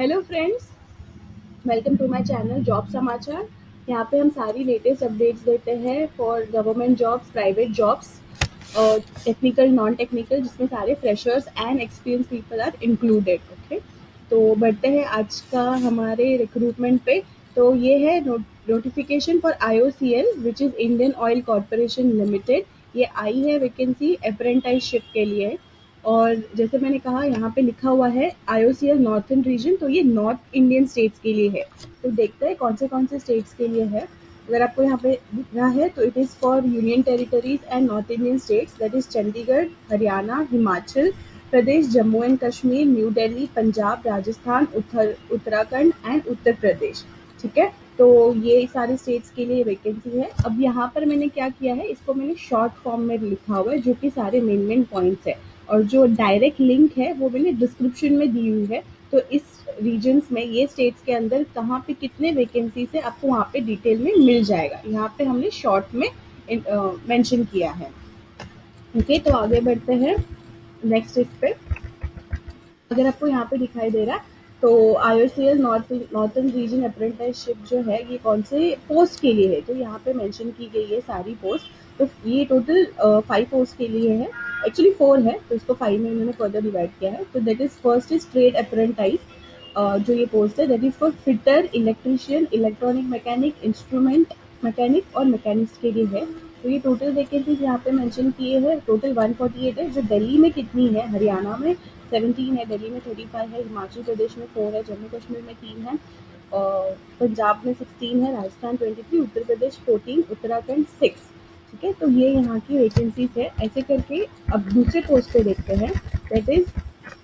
Hello friends, welcome to my channel job समाचार। यहाँ पे हम सारी लेटेस्ट अपडेट्स देते हैं for government jobs, private jobs, technical, non technical, जिसमें सारे freshers and experience people are included. Okay, तो बढ़ते हैं आज का हमारे रिक्रूटमेंट पे। तो ये है notification for IOCL which is Indian oil corporation limited. ये आई है वैकेंसी अप्रेंटिसशिप के लिए। और जैसे मैंने कहा, यहाँ पे लिखा हुआ है IOCL नॉर्थन रीजन, तो ये नॉर्थ इंडियन स्टेट्स के लिए है। तो देखते हैं कौन से स्टेट्स के लिए है। अगर आपको यहाँ पे दिख रहा है तो it is for union territories and north Indian states, that is Chandigarh, Haryana, Himachal Pradesh, Jammu and Kashmir, New Delhi, Punjab, Rajasthan, Uttarakhand and Uttar Pradesh. ठीक है, तो ये सारे स्टेट्स के लिए वैकेंसी है। अब यहाँ पर मैंने क्या किया है, इसको मैंने शॉर्ट फॉर्म में लिखा हुआ है, जो कि सारे मेन पॉइंट्स है। और जो डायरेक्ट लिंक है वो मैंने डिस्क्रिप्शन में दी हुई है। तो इस रीजन्स में, ये स्टेट्स के अंदर कहाँ पे कितने वैकेंसीज है, आपको वहाँ पे डिटेल में मिल जाएगा। यहाँ पे हमने शॉर्ट में मेंशन किया है। ओके, तो आगे बढ़ते हैं नेक्स्ट इस पे। अगर आपको यहाँ पे दिखाई दे रहा है तो IOCL नॉर्थन रीजन अप्रेंटिसशिप जो है, ये कौन से पोस्ट के लिए है, तो यहाँ पे मेंशन की गई है सारी पोस्ट। तो ये टोटल 5 पोस्ट के लिए है। एक्चुअली 4 है, तो इसको 5 में उन्होंने फर्दर डिवाइड किया है। तो that is first is trade apprentice. जो ये पोस्ट है that is for fitter, electrician, electronic mechanic, instrument mechanic और मैकेनिस्ट के लिए है। तो ये टोटल वैकेंसीज यहाँ पे मेंशन किए हैं, टोटल 148 है। जो दिल्ली में कितनी है, हरियाणा में 17 है, दिल्ली में 35 है, हिमाचल प्रदेश में 4 है, जम्मू कश्मीर में 3 है, पंजाब में 16 है, राजस्थान 23, उत्तर प्रदेश 14, उत्तराखंड 6। ठीक है, तो ये यहाँ की वैकेंसीज है। ऐसे करके अब दूसरे पोस्ट पे देखते हैं, दैट इज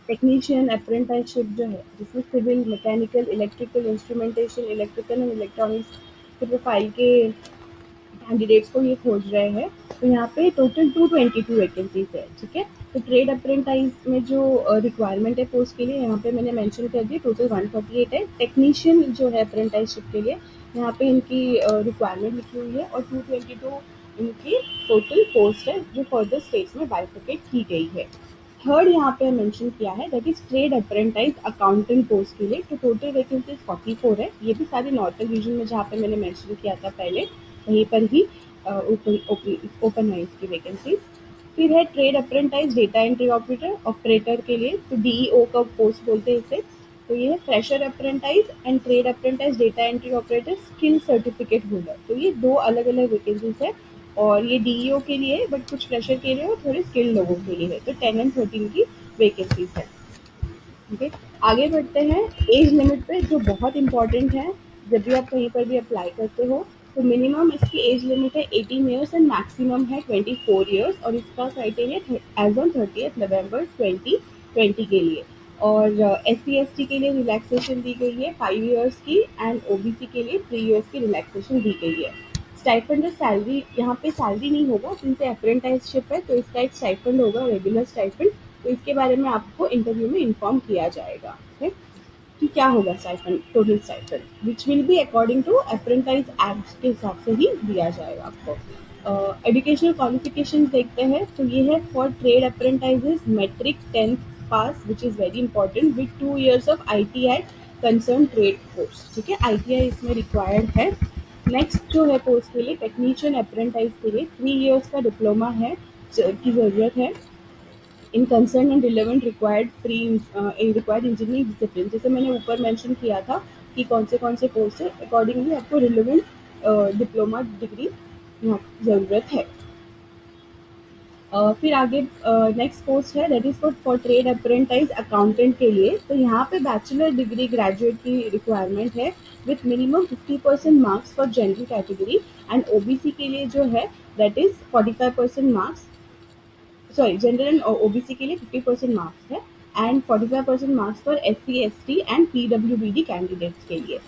टेक्नीशियन अप्रेंटिसशिप जो है, जिसमें civil, mechanical, electrical, instrumentation, electrical and electronics के प्रोफाइल के कैंडिडेट्स को ये खोज रहे हैं। तो यहाँ पे टोटल 222 वैकेंसीज है। ठीक है, तो ट्रेड अप्रेंटाइज में जो रिक्वायरमेंट है पोस्ट के लिए, यहाँ पे मैंने मेंशन कर दी, टोटल 148 है। टेक्नीशियन जो है अप्रेंटाइजशिप के लिए, यहाँ पे इनकी रिक्वायरमेंट लिखी हुई है, और 222 इनकी टोटल पोस्ट है, जो फर्दर स्टेट्स में बाइफरकेट की गई है। थर्ड यहाँ पे मेंशन किया है, that is trade apprentice accountant post के लिए। तो टोटल वैकेंसीज 44 है। ये भी सारे नॉर्थन रीजन में, जहाँ पे मैंने मेंशन किया था पहले, वहीं पर ही ओपन है इसकी वैकेंसीज। फिर है trade apprentice data entry operator operator के लिए, तो DEO का पोस्ट बोलते हैं इसे। तो ये है fresher apprentice and trade apprentice data entry operator skill certificate holder. तो ये 2 अलग अलग वैकेंसीज है, और ये DEO के लिए, बट कुछ फ्रेशर के लिए और थोड़े स्किल लोगों के लिए है। तो 10 एंड 13 की वैकेंसीज है। ओके, आगे बढ़ते हैं एज लिमिट पे, जो बहुत इंपॉर्टेंट है जब भी आप कहीं पर भी अप्लाई करते हो। तो मिनिमम इसकी एज लिमिट है 18 ईयर्स एंड मैक्सिमम है 24 ईयर्स, और इसका क्राइटेरिया एज ऑन 30 नवंबर 2020 के लिए। और SC ST के लिए रिलैक्सेशन दी गई है 5 ईयर्स की, एंड OBC के लिए 3 ईयर्स की रिलैक्सेशन दी गई है। स्टाइपेंड और सैलरी, यहाँ पे सैलरी नहीं होगा क्योंकि अप्रेंटिसशिप है, तो इसका एक स्टाइपेंड होगा, रेगुलर स्टाइपेंड। तो इसके बारे में आपको इंटरव्यू में इन्फॉर्म किया जाएगा। ओके, कि क्या होगा stipend, total stipend which will be according to apprentice act के हिसाब से ही दिया जाएगा आपको। एजुकेशनल क्वालिफिकेशन देखते हैं, तो ये है for trade apprentices matric 10th पास, which is very important, with 2 years of ITI concern trade course. ठीक है, ITI इसमें रिक्वायर्ड है। नेक्स्ट जो है पोस्ट के लिए टेक्नीशियन अप्रेंटाइज के लिए 3 years का डिप्लोमा है, की ज़रूरत है इन concern and relevant required required engineering discipline. जैसे मैंने ऊपर मेंशन किया था कि कौन से पोस्ट है, अकॉर्डिंगली आपको रिलेवेंट डिप्लोमा डिग्री यहाँ ज़रूरत है। फिर आगे नेक्स्ट पोस्ट है, that is for trade apprentice accountant के लिए। तो यहाँ पे बैचलर डिग्री ग्रेजुएट की रिक्वायरमेंट है, with minimum 50% marks for general category, and OBC के लिए जो है that is 45% marks, sorry, general and OBC के लिए 50% मार्क्स है, and 45% marks for SC ST and PWBD candidates के लिए।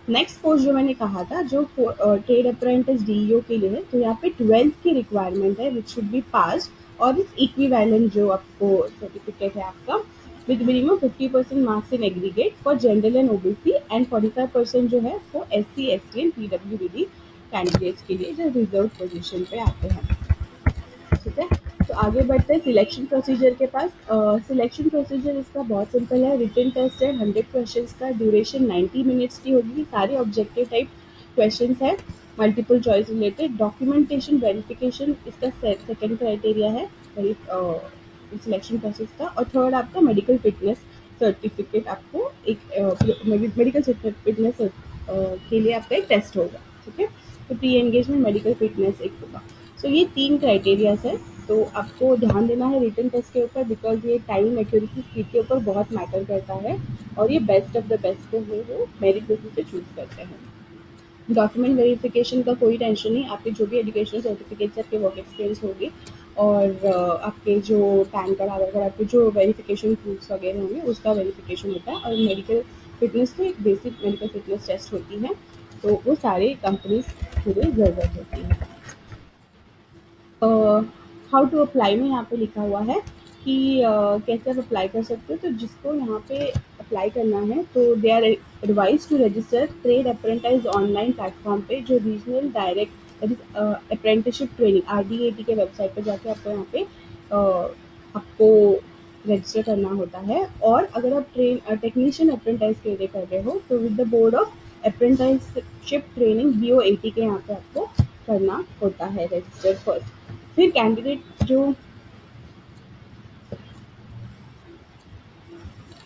नेक्स्ट पोस्ट जो मैंने कहा था, जो ट्रेड अप्रेंटिस DEO के लिए है, तो यहाँ पे 12th की रिक्वायरमेंट है, विच शुड बी पास, और इट्स इक्विवेलेंट जो आपको सर्टिफिकेट है आपका, with minimum 50% marks in aggregate for general and OBC, and 45% जो है for SC ST and PWBD candidates के लिए, जो रिजर्व पोजिशन पे आते हैं। ठीक है, तो आगे बढ़ते हैं सिलेक्शन प्रोसीजर के पास। सिलेक्शन प्रोसीजर इसका बहुत सिंपल है। रिटन टेस्ट है 100 क्वेश्चंस का, ड्यूरेशन 90 मिनट्स की होगी, सारे ऑब्जेक्टिव टाइप क्वेश्चंस है, multiple choice related. Documentation verification इसका सेकंड क्राइटेरिया है सिलेक्शन प्रोसेस का। और थर्ड आपका मेडिकल फिटनेस सर्टिफिकेट, आपको एक मेडिकल फिटनेस के लिए आपका एक टेस्ट होगा, ठीक है। तो प्री एंगेजमेंट मेडिकल फिटनेस एक होगा। सो ये 3 क्राइटेरियाज़ है। तो आपको ध्यान देना है रिटन टेस्ट के ऊपर, बिकॉज़ ये टाइम एक्यूरेसी स्पीड के ऊपर बहुत मैटर करता है और ये बेस्ट ऑफ द बेस्ट को वो मेरिट बेसिस पे चूज़ करते हैं। डॉक्यूमेंट वेरिफिकेशन का कोई टेंशन नहीं, आपके जो भी एजुकेशनल सर्टिफिकेट्स आपके वर्क एक्सपीरियंस होगी और आपके जो पैन कार्ड, आधार कार्ड, आपके जो वेरिफिकेशन प्रूफ्स वगैरह होंगे उसका वेरिफिकेशन होता है। और मेडिकल फिटनेस तो एक बेसिक मेडिकल फिटनेस टेस्ट होती है, तो वो सारे कंपनीज के लिए ज़रूरत होती है। हाउ टू अप्लाई में यहाँ पे लिखा हुआ है कि कैसे आप अप्लाई कर सकते हो। तो जिसको यहाँ पे अप्लाई करना है तो they are advise to register trade apprentice online platform पे, जो regional direct apprenticeship training RDAT के वेबसाइट पे जाके आपको यहाँ पे आपको रजिस्टर करना होता है। और अगर आप टेक्नीशियन अप्रेंटाइज के लिए कर रहे हो तो with the board of apprenticeship training BOAT के यहाँ पे आपको करना होता है रजिस्टर फर्स्ट। फिर कैंडिडेट जो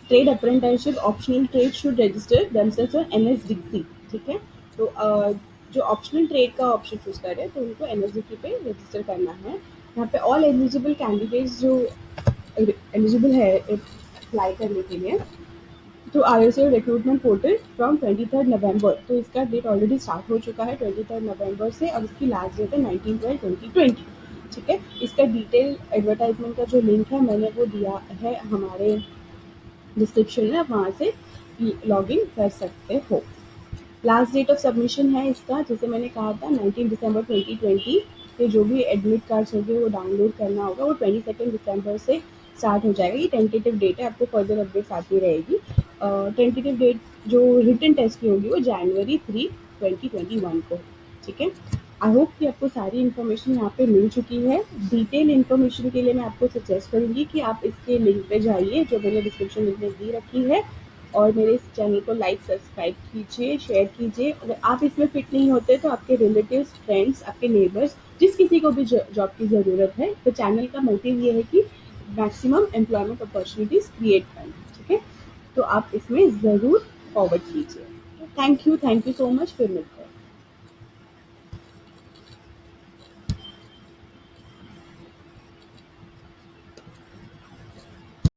trade apprenticeship optional trade should register themselves on NSDC, ठीक है। तो जो ऑप्शनल ट्रेड का ऑप्शन चूज कर रहे हैं तो उनको NSDC पे रजिस्टर करना है। यहाँ पे ऑल एलिजिबल कैंडिडेट्स जो एलिजिबल है अप्लाई करने के लिए तो ISO रिक्रूटमेंट पोर्टल फ्रॉम 23 नवंबर, तो इसका डेट ऑलरेडी स्टार्ट हो चुका है 23 नवंबर से। अब इसकी लास्ट डेट है 19/12/2020, ठीक है। इसका डिटेल एडवर्टाइजमेंट का जो लिंक है मैंने वो दिया है हमारे डिस्क्रिप्शन में, आप वहाँ से लॉग इन कर सकते हो। लास्ट डेट ऑफ सबमिशन है इसका, जैसे मैंने कहा था 19 दिसंबर 2020 के जो भी एडमिट कार्ड्स होंगे वो डाउनलोड करना होगा, वो 22 दिसंबर से स्टार्ट हो जाएगा। ये टेंटेटिव डेट है, आपको फर्दर अपडेट्स आती रहेगी। टेंटेटिव डेट जो रिटन टेस्ट की होगी वो जनवरी 3, 2021 को, ठीक है। आई होप कि आपको सारी इन्फॉर्मेशन यहाँ पे मिल चुकी है। डिटेल इन्फॉर्मेशन के लिए मैं आपको सजेस्ट करूँगी कि आप इसके लिंक पे जाइए जो मैंने डिस्क्रिप्शन लिंक में दी रखी है, और मेरे इस चैनल को लाइक सब्सक्राइब कीजिए, शेयर कीजिए। अगर आप इसमें फिट नहीं होते तो आपके रिलेटिव्स, फ्रेंड्स, आपके नेबर्स, जिस किसी को भी जॉब की ज़रूरत है, तो चैनल का मोटिव ये है कि मैक्सिमम एम्प्लॉयमेंट अपॉर्चुनिटीज़ क्रिएट करना, ठीक है। तो आप इसमें ज़रूर फॉरवर्ड कीजिए। Thank you so much. फिर मिलते हैं।